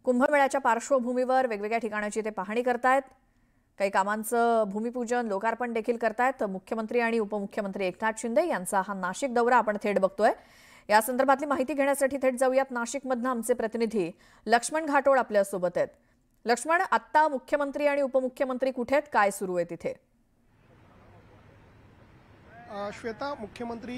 कुंभमेळ्याच्या पार्श्वभूमीवर वेगवेगळ्या ठिकाणाची ते पाहणी करतायत। काही कामांचं भूमिपूजन लोकार्पण देखील करतायत। मुख्यमंत्री आणि उपमुख्यमंत्री एकनाथ शिंदे यांचा हा नाशिक दौरा आपण थेट बघतोय। या संदर्भातली माहिती घेण्यासाठी थेट जाऊयात नाशिकमधून आमचे प्रतिनिधी लक्ष्मण घाटोळ आपल्या सोबत आहेत। लक्ष्मण, आता मुख्यमंत्री आणि उपमुख्यमंत्री कुठे आहेत, काय सुरू आहे तिथे? श्वेता, मुख्यमंत्री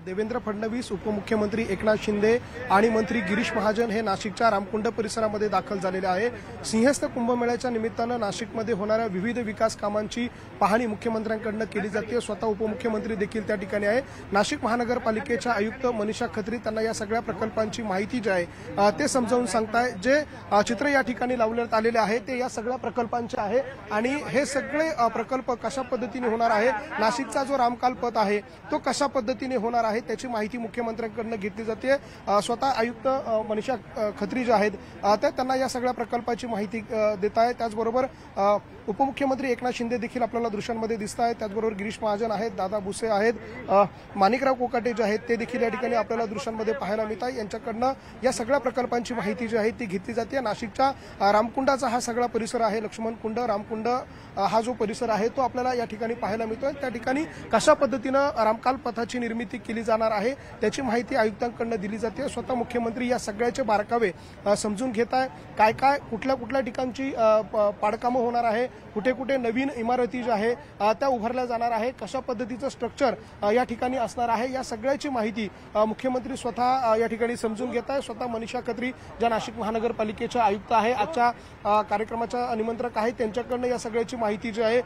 देवेंद्र फडणवीस, उपमुख्यमंत्री एकनाथ शिंदे आणि मंत्री गिरीश महाजन हे नाशिकच्या रामकुंड परिसरामध्ये दाखल झालेले आहे। सिंहस्थ कुंभमेळ्याच्या निमित्तानं नाशिकमध्ये होणाऱ्या विविध विकास कामांची पाहणी मुख्यमंत्र्यांकडून केली जाते। स्वतः उपमुख्यमंत्री देखील त्या ठिकाणी आहे। नाशिक महानगरपालिकेच्या आयुक्त मनीषा खत्री त्यांना या सगळ्या प्रकल्पांची माहिती जी आहे ते समजावून सांगताय। जे चित्र या ठिकाणी लावण्यात आलेले आहे ते या सगळ्या प्रकल्पांचे आहे आणि हे सगळे प्रकल्प कशा पद्धतीने होणार आहे, नाशिकचा जो रामकाल पथ आहे तो कशा पद्धतीने होणार आहे त्याची माहिती मुख्यमंत्र्यांकडून घेतली जाते। स्वतः आयुक्त मनीषा खत्री जे आहेत ते त्यांना या सगळ्या प्रकल्पाची माहिती देत आहे। त्याचबरोबर उपमुख्यमंत्री एकनाथ शिंदे देखील आपल्याला दृश्यांमध्ये दिसत आहेत। त्याचबरोबर गिरीश महाजन आहेत, दादा भुसे आहेत, माणिकराव कोकाटे जे आहेत ते देखील या ठिकाणी आपल्याला दृश्यांमध्ये पाहायला मिळत आहे। यांच्याकडनं या सगळ्या प्रकल्पांची माहिती जी आहे ती घेतली जाते। नाशिकच्या रामकुंडाचा हा सगळा परिसर आहे, लक्ष्मण कुंड, रामकुंड हा जो परिसर आहे तो आपल्याला या ठिकाणी पाहायला मिळतोय। त्या ठिकाणी कशा पद्धतीनं रामकाल पथाची निर्मिती केली जाणार आहे त्याची माहिती आयुक्तांकडून दिली जाते। स्वतः मुख्यमंत्री या सगळ्याचे बारकावे समजून घेत आहे। काय काय कुठल्या ठिकाणची पाडकामं होणार आहे, कुठे कुठे नवीन इमारती ज्या आहे त्या उभारल्या जाणार आहे, कशा पद्धतीचं स्ट्रक्चर या ठिकाणी असणार आहे, या सगळ्याची माहिती मुख्यमंत्री स्वतः या ठिकाणी समजून घेत आहे। स्वतः मनीषा खत्री ज्या नाशिक महानगरपालिकेच्या आयुक्त आहे, आजच्या कार्यक्रमाच्या निमंत्रक आहे, त्यांच्याकडनं या सगळ्याची माहिती जी आहे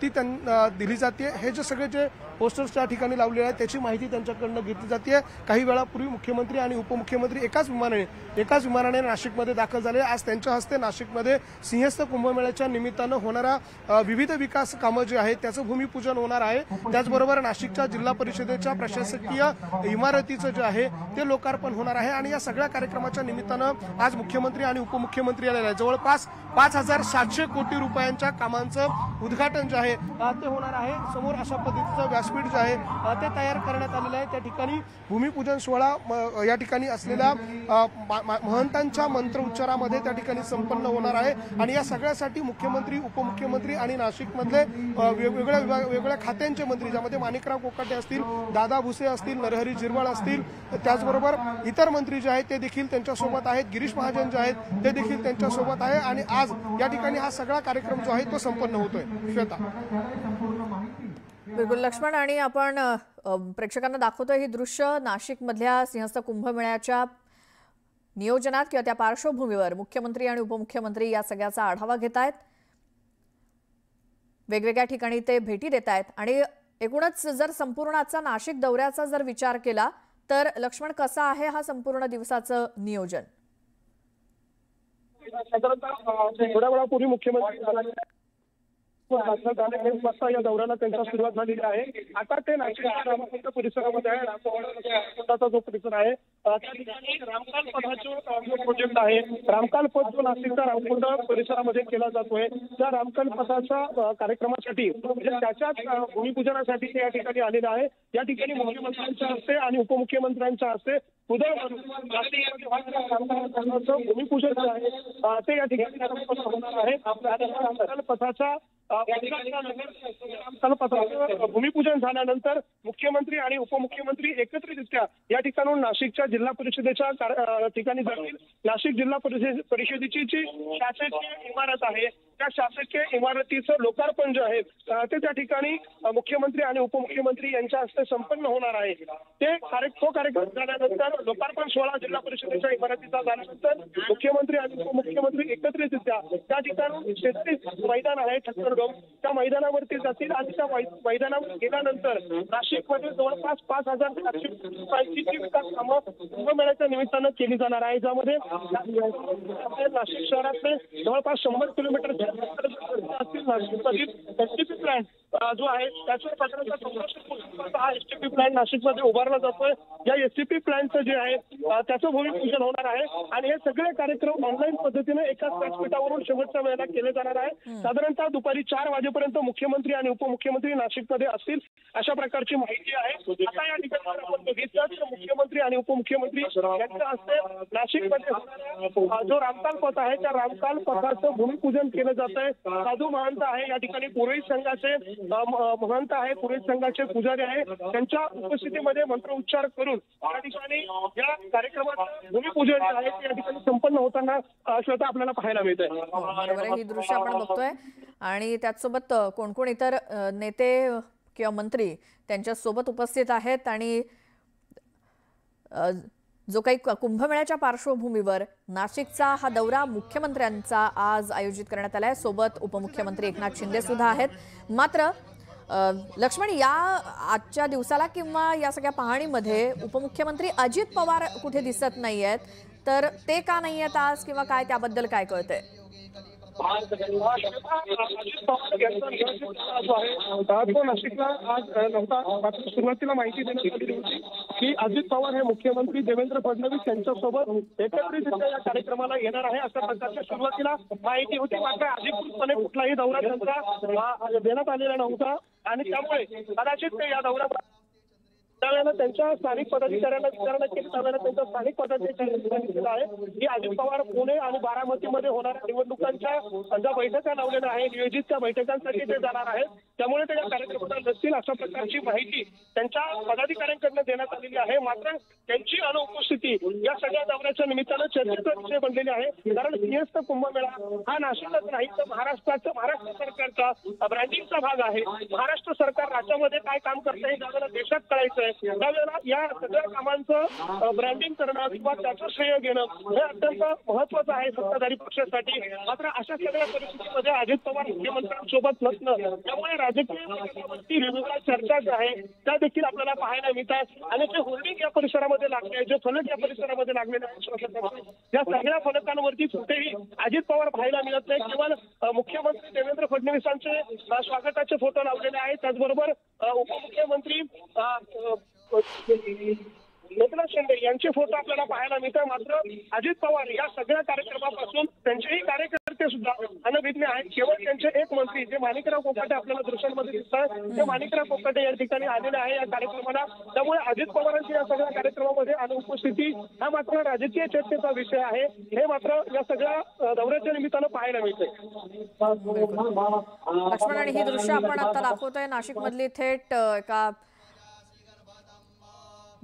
ती त्यांना दिली जाते। हे जे सगळे जे पोस्टर्स त्या ठिकाणी लावलेले आहेत त्याची माहिती त्यांच्याकडनं घेतली जाते। काही वेळापूर्वी मुख्यमंत्री आणि उपमुख्यमंत्री एकाच विमानाने नाशिकमध्ये दाखल झाले। आज त्यांच्या हस्ते नाशिकमध्ये सिंहस्थ कुंभमेळ्याच्या निमित्तानं होणाऱ्या विविध विकास कामं जे आहेत त्याचं भूमिपूजन होणार आहे। त्याचबरोबर नाशिकच्या जिल्हा परिषदेच्या प्रशासकीय इमारतीचं जे आहे ते लोकार्पण होणार आहे आणि या सगळ्या कार्यक्रमाच्या निमित्तानं आज मुख्यमंत्री आणि उपमुख्यमंत्री आलेले आहेत। जवळपास 5,700 कोटी रुपयांच्या कामांचं उद्घाटन जे आहे ते होणार आहे। समोर अशा पद्धतीचं व्यासपीठ जे आहे ते तयार करण्यात आलेलं आहे। त्या ठिकाणी भूमिपूजन सोहळा या ठिकाणी असलेल्या महंतांच्या मंत्र उच्चारामध्ये त्या ठिकाणी संपन्न होणार आहे आणि या सगळ्यासाठी मुख्यमंत्री, उपमुख्यमंत्री आणि नाशिकमधले वेगवेगळ्या खात्यांचे मंत्री, ज्यामध्ये माणिकराव कोकाटे असतील, दादा भुसे असतील, नरहरी झिरवळ असतील, त्याचबरोबर इतर मंत्री जे आहेत ते देखील त्यांच्यासोबत आहेत, गिरीश महाजन जे आहेत ते देखील त्यांच्यासोबत आहे आणि आज या ठिकाणी हा सगळा कार्यक्रम जो आहे तो संपन्न होतोय। श्वेता, बिलकुल लक्ष्मण, आणि आपण प्रेक्षकांना दाखवतोय ही दृश्य नाशिकमधल्या सिंहस्थ कुंभमेळ्याच्या नियोजनात किंवा त्या पार्श्वभूमीवर मुख्यमंत्री आणि उपमुख्यमंत्री या सगळ्याचा आढावा घेत आहेत। वेगवेगळ्या ठिकाणी ते भेटी देत आहेत आणि एकूणच जर संपूर्ण आजचा नाशिक दौऱ्याचा जर विचार केला तर लक्ष्मण, कसं आहे हा संपूर्ण दिवसाचं नियोजन? थोड्या वेळापूर्वी मुख्यमंत्री या दौऱ्याला त्यांच्या सुरुवात झालेली आहे। आता ते नाशिकच्या रामकुंड परिसरामध्ये आहे। रामकुंडाचा जो परिसर आहे त्या ठिकाणी रामकाल पथाचा जो प्रोजेक्ट आहे, रामकाल पथ जो नाशिकच्या रामकुंड परिसरामध्ये केला जातोय, त्या रामकाल पथाच्या कार्यक्रमासाठी म्हणजे त्याच्याच भूमिपूजनासाठी ते या ठिकाणी आलेले आहे। या ठिकाणी मुख्यमंत्र्यांच्या हस्ते आणि उपमुख्यमंत्र्यांच्या हस्ते भूमिपूजन जे आहे ते या ठिकाणी होणार आहे। रामकाल पथाचा भूमिपूजन झाल्यानंतर मुख्यमंत्री आणि उपमुख्यमंत्री एकत्रितरित्या या ठिकाणून नाशिकच्या जिल्हा परिषदेच्या ठिकाणी जातील। नाशिक जिल्हा परिषदेची जी शासकीय इमारत आहे त्या शासकीय इमारतीचं लोकार्पण जे आहे ते त्या ठिकाणी मुख्यमंत्री आणि उपमुख्यमंत्री यांच्या हस्ते संपन्न होणार आहे। तो कार्यक्रम झाल्यानंतर लोकार्पण सोहळा जिल्हा परिषदेच्या इमारतीचा झाल्यानंतर मुख्यमंत्री आणि उपमुख्यमंत्री एकत्रितरित्या त्या ठिकाणी शेतकरी मैदान आहे ठक्करडोम, त्या मैदानावरती जातील आणि त्या मैदानावर गेल्यानंतर नाशिकमध्ये जवळपास 5,700 कोटी रुपयांची विकास कामं कुंभमेळ्याच्या निमित्तानं केली जाणार आहे। ज्यामध्ये नाशिक शहरातले जवळपास 100 किलोमीटर असतील नाशिकमधील एसटीपी प्लांट जो आहे त्याच्या प्रकारचा 1400 कोटींचा हा एसटीपी प्लॅन नाशिकमध्ये उभारला जातोय। या एसटीपी प्लॅनचं जे आहे त्याचं भूमिपूजन होणार आहे आणि हे सगळे कार्यक्रम ऑनलाईन पद्धतीने एकाच व्यासपीठावरून शेवटच्या वेळेला केले जाणार आहे। साधारणतः दुपारी 4 वाजेपर्यंत मुख्यमंत्री आणि उपमुख्यमंत्री नाशिकमध्ये असतील अशा प्रकारची माहिती आहे। आता या ठिकाणी आपण बघितलं तर मुख्यमंत्री आणि उपमुख्यमंत्री यांच्या हस्ते नाशिकमध्ये जो रामताल पथ आहे त्या रामताल पथाचं भूमिपूजन केलं जात आहे। साधू महंत आहे या ठिकाणी पुरोहित संघाचे महंत आहे, पुरोहित संघाचे पुजारी आहे, त्यांच्या उपस्थितीमध्ये मंत्रोच्चार करून या ठिकाणी या कार्यक्रमाचं भूमिपूजन आहे ते या ठिकाणी संपन्न होताना श्वेता आपल्याला पाहायला मिळत आहे। बरोबर, ही दृश्य आपण बघतोय आणि त्याचसोबत कोण कोण इतर नेते किंवा मंत्री त्यांच्या सोबत उपस्थित आहेत आणि जो काही कुंभमेळ्याच्या पार्श्वभूमीवर नाशिकचा हा दौरा मुख्यमंत्र्यांचा आज आयोजित करण्यात आलाय। सोबत उपमुख्यमंत्री एकनाथ शिंदे सुद्धा आहेत। मात्र लक्ष्मण, या आजच्या दिवसाला किंवा या सगळ्या पाहणीमध्ये उपमुख्यमंत्री अजित पवार कुठे दिसत नाहीयेत, तर ते का नाहीयेत आज किंवा काय त्याबद्दल काय कळतंय? अजित पवार यांचा जो आहे तो नाशिकला आज नव्हता। सुरुवातीला माहिती देण्यात आलेली होती की अजित पवार हे मुख्यमंत्री देवेंद्र फडणवीस यांच्यासोबत एकत्रितरित्या या कार्यक्रमाला येणार आहे अशा प्रकारच्या सुरुवातीला माहिती होती। मात्र अधिकृतपणे कुठलाही दौरा त्यांचा देण्यात आलेला नव्हता आणि त्यामुळे कदाचित ते या दौऱ्यात त्यावेळेला त्यांच्या स्थानिक पदाधिकाऱ्यांना विचारणा केली, त्यावेळेला त्यांच्या स्थानिक पदाधिकाऱ्यांनी सांगितलेलं आहे की अजित पवार पुणे आणि बारामतीमध्ये होणाऱ्या निवडणुकांच्या ज्या बैठका लावलेल्या आहेत नियोजित त्या बैठकांसाठी ते जाणार आहेत, त्यामुळे ते या कार्यक्रमाला नसतील अशा प्रकारची माहिती त्यांच्या पदाधिकाऱ्यांकडून देण्यात आलेली आहे। मात्र त्यांची अनुपस्थिती या सगळ्या दौऱ्याच्या निमित्तानं चर्चेचा विषय बनलेली आहे। कारण सिंहस्थ कुंभमेळा हा नाशिकच नाही तर महाराष्ट्र सरकारचा ब्रँडिंगचा भाग आहे। महाराष्ट्र सरकार राज्यामध्ये काय काम करतंय त्यावेळेला देशात कळायचं, त्यावेळेला या सगळ्या कामांचं ब्रँडिंग करणं किंवा त्याचं श्रेय घेणं हे अत्यंत महत्वाचं आहे सत्ताधारी पक्षासाठी। मात्र अशा सगळ्या परिस्थितीमध्ये अजित पवार मुख्यमंत्र्यांसोबत नसणं त्यामुळे राजकीय वेगवेगळ्या चर्चा ज्या आहे त्या देखील आपल्याला पाहायला मिळतात आणि जे होर्डिंग या परिसरामध्ये लागले, जे फलक या परिसरामध्ये लागलेले आहेत, या सगळ्या फलकांवरती कुठेही अजित पवार पाहायला मिळत नाही। केवळ मुख्यमंत्री देवेंद्र फडणवीसांचे स्वागताचे फोटो लावलेले आहेत, त्याचबरोबर उपमुख्यमंत्री एकनाथ शिंदे यांचे फोटो आपल्याला पाहायला मिळतात। मात्र अजित पवार या सगळ्या कार्यक्रमापासून त्यांचेही कार्यकर्ते सुद्धा अनभिज्ञ आहेत। केवळ त्यांचे एक मंत्री जे माणिकराव कोकाटे आपल्याला दृश्यांमध्ये दिसतात, ते माणिकराव कोकाटे या ठिकाणी आलेले आहे या कार्यक्रमाला। त्यामुळे अजित पवारांची या सगळ्या कार्यक्रमामध्ये अनुपस्थिती हा मात्र राजकीय चर्चेचा विषय आहे, हे मात्र या सगळ्या दौऱ्याच्या निमित्तानं पाहायला मिळते। लक्ष्मण, आणि ही दृश्य आपण आता दाखवतोय नाशिकमधली थेट एका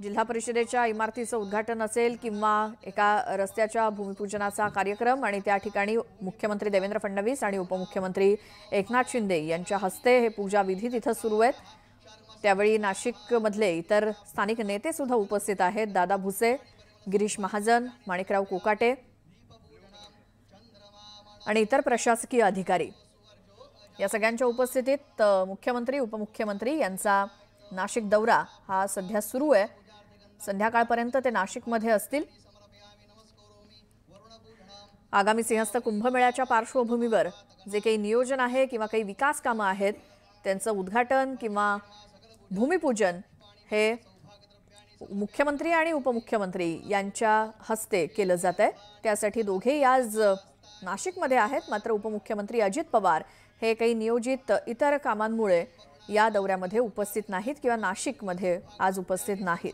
जिल्हा परिषदेच्या इमारतीचं उद्घाटन असेल किंवा एका रस्त्याच्या भूमिपूजनाचा कार्यक्रम आणि त्या ठिकाणी मुख्यमंत्री देवेंद्र फडणवीस आणि उपमुख्यमंत्री एकनाथ शिंदे यांच्या हस्ते हे पूजा विधी तिथं सुरू आहेत। त्यावेळी नाशिकमधले इतर स्थानिक नेते सुद्धा उपस्थित आहेत, दादा भुसे, गिरीश महाजन, माणिकराव कोकाटे आणि इतर प्रशासकीय अधिकारी। या सगळ्यांच्या उपस्थितीत मुख्यमंत्री उपमुख्यमंत्री यांचा नाशिक दौरा हा सध्या सुरू आहे। संध्याकाळपर्यंत ते नाशिकमध्ये असतील। आगामी सिंहस्थ कुंभमेळ्याच्या पार्श्वभूमीवर जे काही नियोजन आहे किंवा काही विकास कामं आहेत त्यांचं उद्घाटन किंवा भूमिपूजन हे मुख्यमंत्री आणि उपमुख्यमंत्री यांच्या हस्ते केलं जात आहे। त्यासाठी दोघेही आज नाशिकमध्ये आहेत। मात्र उपमुख्यमंत्री अजित पवार हे काही नियोजित इतर कामांमुळे या दौऱ्यामध्ये उपस्थित नाहीत किंवा नाशिकमध्ये आज उपस्थित नाहीत।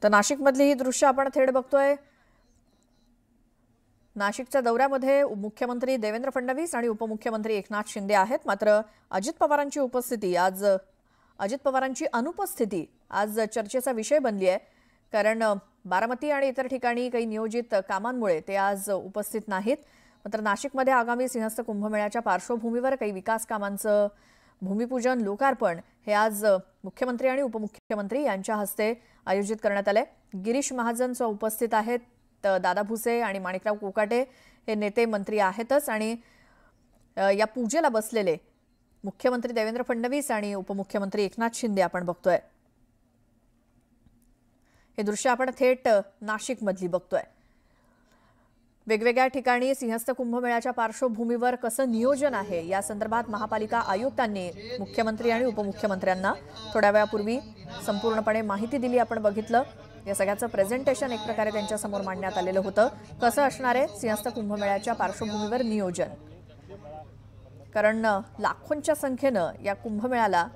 तर नाशिकमधली ही दृश्य आपण थेट बघतोय। नाशिकच्या दौऱ्यामध्ये मुख्यमंत्री देवेंद्र फडणवीस आणि उपमुख्यमंत्री एकनाथ शिंदे आहेत। मात्र अजित पवारांची अनुपस्थिती आज चर्चेचा विषय बनली आहे, कारण बारामती आणि इतर ठिकाणी काही नियोजित कामांमुळे ते आज उपस्थित नाहीत। मात्र नाशिकमध्ये आगामी सिंहस्थ कुंभमेळ्याच्या पार्श्वभूमीवर काही विकास कामांचं भूमिपूजन लोकार्पण हे आज मुख्यमंत्री आणि उपमुख्यमंत्री यांच्या हस्ते आयोजित करण्यात आले। गिरीश महाजन उपस्थित आहेत, दादा भुसे आणि माणिकराव कोकाटे हे नेते मंत्री आहेतच आणि या पूजेला बसलेले मुख्यमंत्री देवेंद्र फडणवीस आणि उपमुख्यमंत्री एकनाथ शिंदे आपण बघतोय। हे दृश्य आपण थेट नाशिकमधली बघतोय। वेगवेगळ्या ठिकाणी सिंहस्थ कुंभमेळ्याच्या पार्श्वभूमीवर कसं नियोजन आहे या संदर्भात महापालिका आयुक्तांनी मुख्यमंत्री आणि उपमुख्यमंत्र्यांना थोड्या वेळापूर्वी संपूर्णपणे माहिती दिली। आपण बघितलं या सगळ्याचं प्रेझेंटेशन एक प्रकारे त्यांच्या समोर मांडण्यात आलेलं होतं। कसं असणार आहे सिंहस्थ कुंभमेळ्याच्या पार्श्वभूमीवर नियोजन, कारण लाखोंच्या संख्येनं या कुंभमेळ्याला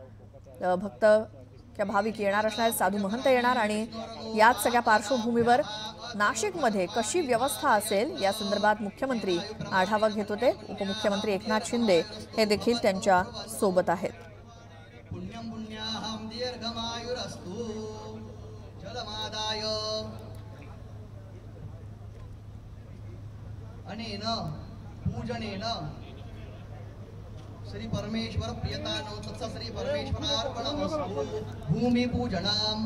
भक्त किंवा भाविक येणार असणार, साधू महंत येणार आणि याच सगळ्या पार्श्वभूमीवर नाशिकमध्ये कशी व्यवस्था असेल या संदर्भात मुख्यमंत्री आढावा घेत होते। उपमुख्यमंत्री एकनाथ शिंदे हे देखील त्यांच्या सोबत आहेत। श्री परमेश्वर प्रियतानो तत्स श्री परमेश्वरार्पणमस्तु भूमि पूजनम।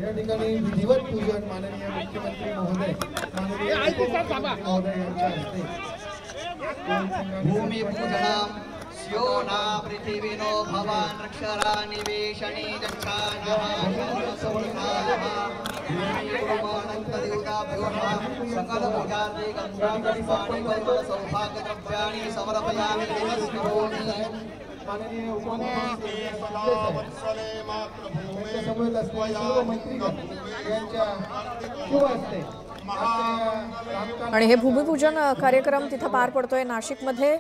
या ठिकाणी विधिवत पूजन माननीय मुख्यमंत्री महोदय माननीय उपमुख्यमंत्री महोदय यांच्या हस्ते भूमि पूजनम। स्योना पृथिवीनो भवान रक्षरा निवेशने जक्षानः सकल पूजार्थे गंगापुष्पाणि सौभाग्य द्रव्याणि समर्पयामि। माननीय उपमुख्यमंत्री समवेत असलेले सर्व मंत्रीगण यांच्या शुभ हस्ते आणि हे भूमिपूजन कार्यक्रम तिथं पार पडतोय नाशिकमध्ये।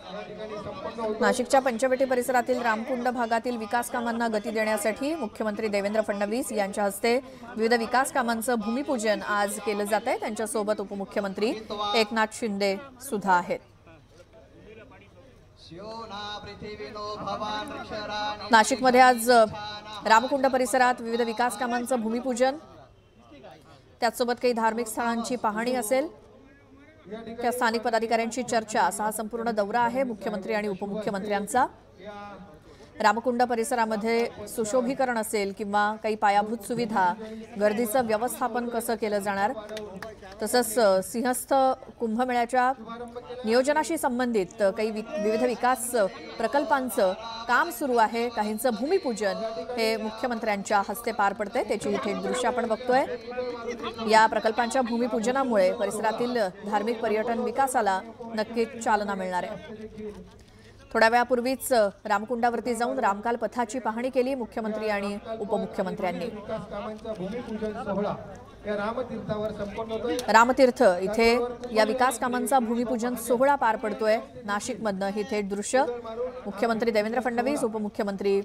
नाशिकच्या पंचवटी परिसरातील रामकुंड भागातील विकास कामांना गती देण्यासाठी मुख्यमंत्री देवेंद्र फडणवीस यांच्या हस्ते विविध विकास कामांचं भूमिपूजन आज केलं जात आहे। त्यांच्यासोबत उपमुख्यमंत्री एकनाथ शिंदे सुद्धा आहेत। नाशिकमध्ये आज रामकुंड परिसरात विविध विकास कामांचं भूमिपूजन, त्याचसोबत काही धार्मिक स्थळांची पाहणी असेल, त्या स्थानिक पदाधिकाऱ्यांची चर्चा असा संपूर्ण दौरा आहे मुख्यमंत्री आणि उपमुख्यमंत्र्यांचा। रामकुंड परिसरामध्ये सुशोभीकरण असेल किंवा काही पायाभूत सुविधा, गर्दीचं व्यवस्थापन कसं केलं जाणार, तसंच सिंहस्थ कुंभमेळ्याच्या नियोजनाशी संबंधित काही विविध विकास प्रकल्पांचं काम सुरू आहे। काहींचं भूमिपूजन हे मुख्यमंत्र्यांच्या हस्ते पार पडतंय, त्याची थेट दृश्य आपण बघतोय। या प्रकल्पांच्या भूमिपूजनामुळे परिसरातील धार्मिक पर्यटन विकासाला नक्कीच चालना मिळणार आहे। थोड्या वेळापूर्वीच रामकुंडावरती जाऊन रामकाल पथाची पाहणी केली मुख्यमंत्री आणि उपमुख्यमंत्र्यांनी। रामतीर्थ इथे या विकास कामांचा भूमिपूजन सोहळा पार पडतोय नाशिकमधनं। ही थेट दृश्य मुख्यमंत्री देवेंद्र फडणवीस, उपमुख्यमंत्री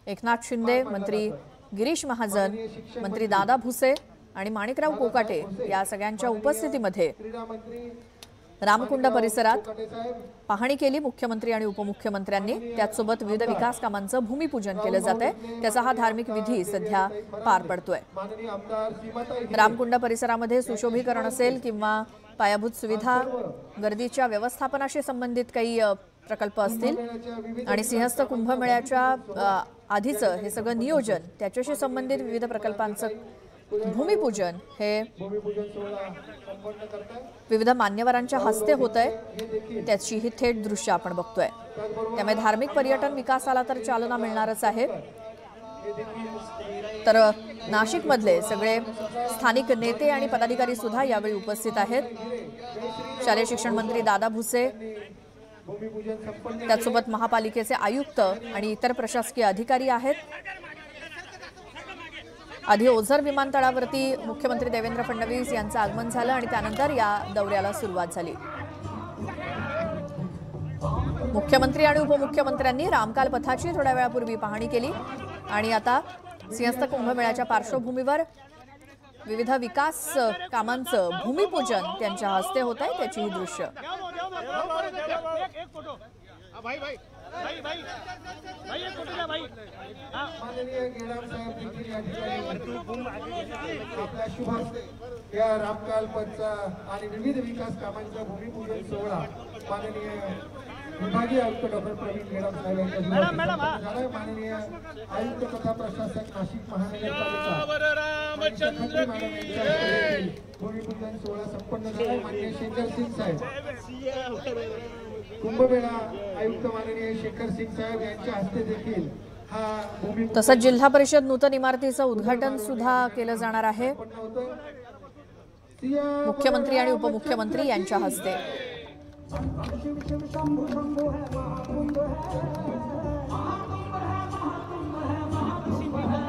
एकनाथ शिंदे, मंत्री गिरीश महाजन, मंत्री दादा भुसे आणि माणिकराव कोकाटे या सगळ्यांच्या उपस्थितीमध्ये रामकुंड परिसरात पाहणी केली मुख्यमंत्री आणि उपमुख्यमंत्र्यांनी। त्याचसोबत विविध विकास कामांचं भूमिपूजन केलं जात आहे, त्याचा हा धार्मिक विधी सध्या पार पडतोय। रामकुंड परिसरामध्ये सुशोभीकरण असेल किंवा पायाभूत सुविधा, गर्दीच्या व्यवस्थापनाशी संबंधित काही प्रकल्प असतील आणि सिंहस्थ कुंभमेळ्याच्या आधीचं हे सगळं नियोजन, त्याच्याशी संबंधित विविध प्रकल्पांचं भूमिपूजन हे विविध मान्यवरांच्या हस्ते होत आहे, त्याची ही थेट दृश्य आपण बघतोय। त्यामुळे धार्मिक पर्यटन विकासाला तर चालना मिळणारच आहे। तर नाशिकमधले सगळे स्थानिक नेते आणि पदाधिकारी सुद्धा यावेळी उपस्थित आहेत। शालेय शिक्षण मंत्री दादा भुसे, त्याचसोबत महापालिकेचे आयुक्त आणि इतर प्रशासकीय अधिकारी आहेत। आधी ओझर विमानतळावरती मुख्यमंत्री देवेंद्र फडणवीस यांचं आगमन झालं आणि त्यानंतर या दौऱ्याला सुरुवात झाली। मुख्यमंत्री आणि उपमुख्यमंत्र्यांनी रामकाल पथाची थोड्या वेळापूर्वी पाहणी केली आणि आता सिंहस्थ कुंभमेळ्याच्या पार्श्वभूमीवर विविध विकास कामांचं भूमिपूजन त्यांच्या हस्ते होत आहे, त्याची ही दृश्य। या रामकाल पथचा आणि विविध विकास कामांचा भूमिपूजन सोहळा माननीय विभागीय आयुक्त डॉक्टर प्रवीण गेडाम साहेब यांच्या माननीय आयुक्त तथा प्रशासक नाशिक महानगरपालिका खत्री मॅडम यांच्या हस्ते भूमिपूजन सोहळा संपन्न झाला. माननीय शेखर सिंग साहेब कुंभमेळा आयुक्त माननीय शेखर सिंग साहेब यांच्या हस्ते देखील हा भूमी तसंच जिल्हा परिषद नूतन इमारतीचं उद्घाटन सुद्धा केलं जाणार आहे मुख्यमंत्री आणि उपमुख्यमंत्री यांच्या हस्ते.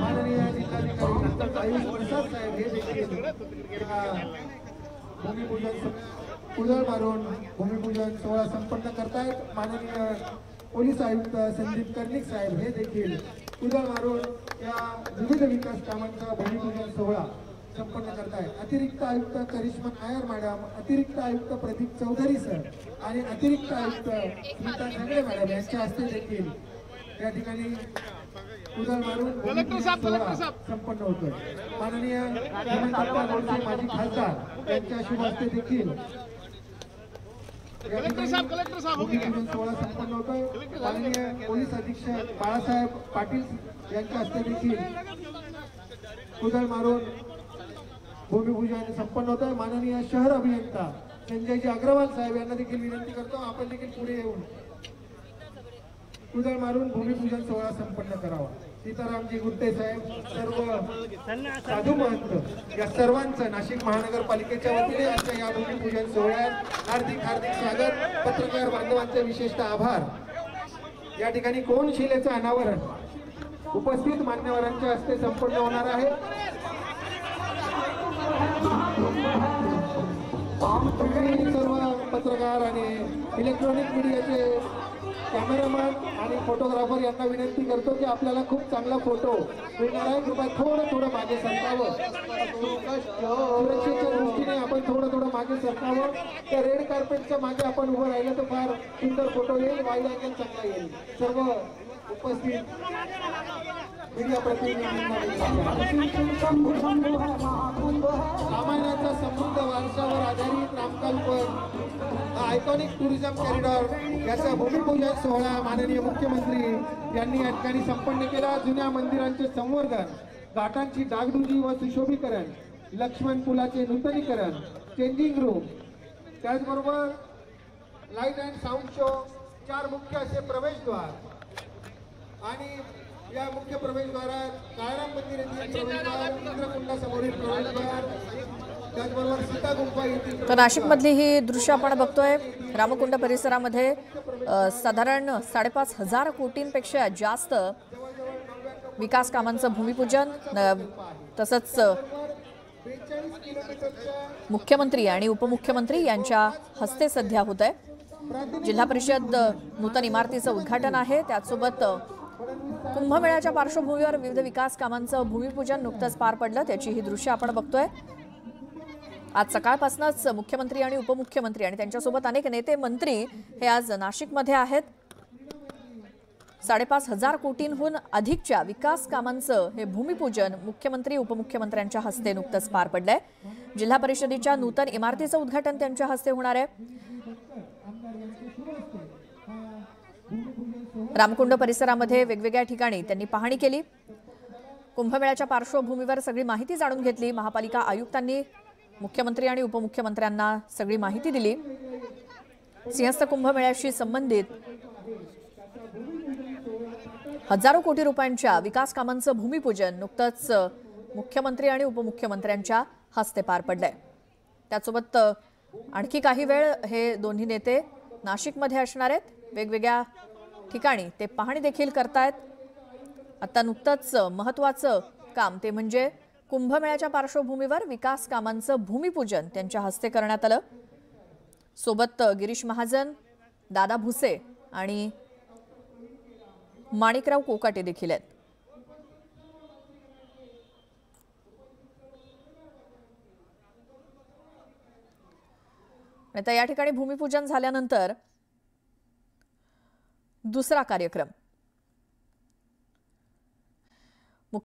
माननीय जिल्हाधिकारी डॉक्टर आयुष प्रसाद साहेब हे देखील भूमिपूजन उधळ मारून भूमिपूजन सोहळा संपन्न करतायत. माननीय पोलीस आयुक्त संदीप कर्णिक साहेब हे देखील उधळ मारून या विविध विकास कामांचा भूमिपूजन सोहळा संपन्न करतायत. अतिरिक्त आयुक्त करिश्मा नायर मॅडम, अतिरिक्त आयुक्त प्रदीप चौधरी सर आणि अतिरिक्त आयुक्त स्मिता झगडे मॅडम यांच्या हस्ते देखील या ठिकाणी उधळ मारून सोहळा संपन्न होतोय. माननीय हेमंतप्पा गोडसे माजी खासदार यांच्या शुभ हस्ते देखील भूमिपूजन सोहळा संपन्न होतोय. माननीय पोलीस अधीक्षक बाळासाहेब पाटील यांच्या हस्ते देखील उधळ मारून भूमिपूजन संपन्न होत आहे. माननीय शहर अभियंता संजयजी अग्रवाल साहेब यांना देखील विनंती करतो आपण देखील पुढे येऊन उधळ मारून भूमिपूजन सोहळा संपन्न करावा. सीतारामजी गुट्टे साहेब, सर्व साधू महंत या सर्वांचं नाशिक महानगरपालिकेच्या वतीने आजच्या या भूमिपूजन सोहळ्यात हार्दिक हार्दिक स्वागत. पत्रकार बांधवांचे विशेषतः आभार. या ठिकाणी कोनशिलेचं अनावरण उपस्थित मान्यवरांच्या हस्ते संपन्न होणार आहे. सर्व पत्रकार आणि इलेक्ट्रॉनिक मीडियाचे कॅमेरामॅन आणि फोटोग्राफर यांना विनंती करतो की आपल्याला खूप चांगला फोटो मिळणार आहे. कृपया थोडं मागे सरकावं. सुरक्षेच्या दृष्टीने आपण थोडं मागे सरकावं. त्या रेड कार्पेटच्या मागे आपण उभं राहिलं तर फार सुंदर फोटो येईल, वाईड अँगल चांगला येईल. सर्व उपस्थित मीडिया प्रतिनिधींना रामायणाच्या समृद्ध वारशावर आधारित रामकालपर हा आयकॉनिक टुरिझम कॉरिडॉर याचा भूमिपूजन सोहळा माननीय मुख्यमंत्री यांनी या ठिकाणी संपन्न केला. जुन्या मंदिरांचे संवर्धन, घाटांची डागडुजी व सुशोभीकरण, लक्ष्मण पुलाचे नूतनीकरण, चेंजिंग रूम, त्याचबरोबर लाईट अँड साऊंड शो, 4 मुख्य असे प्रवेशद्वार आणि या मुख्य प्रवेशद्वारात काळाराम मंदिर येथील प्रवेशद्वार, इंद्रकुंडासमोरील प्रवेशद्वार, त्याचबरोबर सीता गुंफा येथील. तर नाशिकमधली ही दृश्य आपण बघतोय. रामकुंड परिसरामध्ये साधारण 5,500 कोटींपेक्षा जास्त विकास कामांचं भूमिपूजन तसंच मुख्यमंत्री आणि उपमुख्यमंत्री यांच्या हस्ते सध्या होत आहे. जिल्हा परिषद नूतन इमारतीचं उद्घाटन आहे. त्याचसोबत कुंभमेळ्याच्या पार्श्वभूमीवर विविध विकास कामांचं भूमिपूजन नुकतंच पार पडलं. त्याची ही दृश्य आपण बघतोय. आज सकाळपासूनच मुख्यमंत्री आणि उपमुख्यमंत्री आणि त्यांच्यासोबत अनेक नेते मंत्री हे आज नाशिकमध्ये आहेत. 5,500 कोटींहून अधिकच्या विकास कामांचं हे भूमिपूजन मुख्यमंत्री उपमुख्यमंत्र्यांच्या हस्ते नुकतंच पार पडलंय. जिल्हा परिषदेच्या नूतन इमारतीचं उद्घाटन त्यांच्या हस्ते होणार आहे. रामकुंड परिसरामध्ये वेगवेगळ्या ठिकाणी त्यांनी पाहणी केली. कुंभमेळ्याच्या पार्श्वभूमीवर सगळी माहिती जाणून घेतली. महापालिका आयुक्तांनी मुख्यमंत्री आणि उपमुख्यमंत्र्यांना सगळी माहिती दिली. सिंहस्थ कुंभमेळ्याशी संबंधित हजारो कोटी रुपयांच्या विकास कामांचं भूमिपूजन नुकतंच मुख्यमंत्री आणि उपमुख्यमंत्र्यांच्या हस्ते पार पडलंय. त्यासोबत आणखी काही वेळ हे दोन्ही नेते नाशिकमध्ये असणार आहेत. वेगवेगळ्या ठिकाणी ते पाहणी देखील करतायत. आता नुकतंच महत्त्वाचं काम ते म्हणजे कुंभमेळ्याच्या पार्श्वभूमीवर विकास कामांचं भूमिपूजन त्यांच्या हस्ते करण्यात आलं. सोबत गिरीश महाजन, दादा भुसे आणि माणिकराव कोकाटे देखील आहेत. आता या ठिकाणी भूमिपूजन झाल्यानंतर दुसरा कार्यक्रम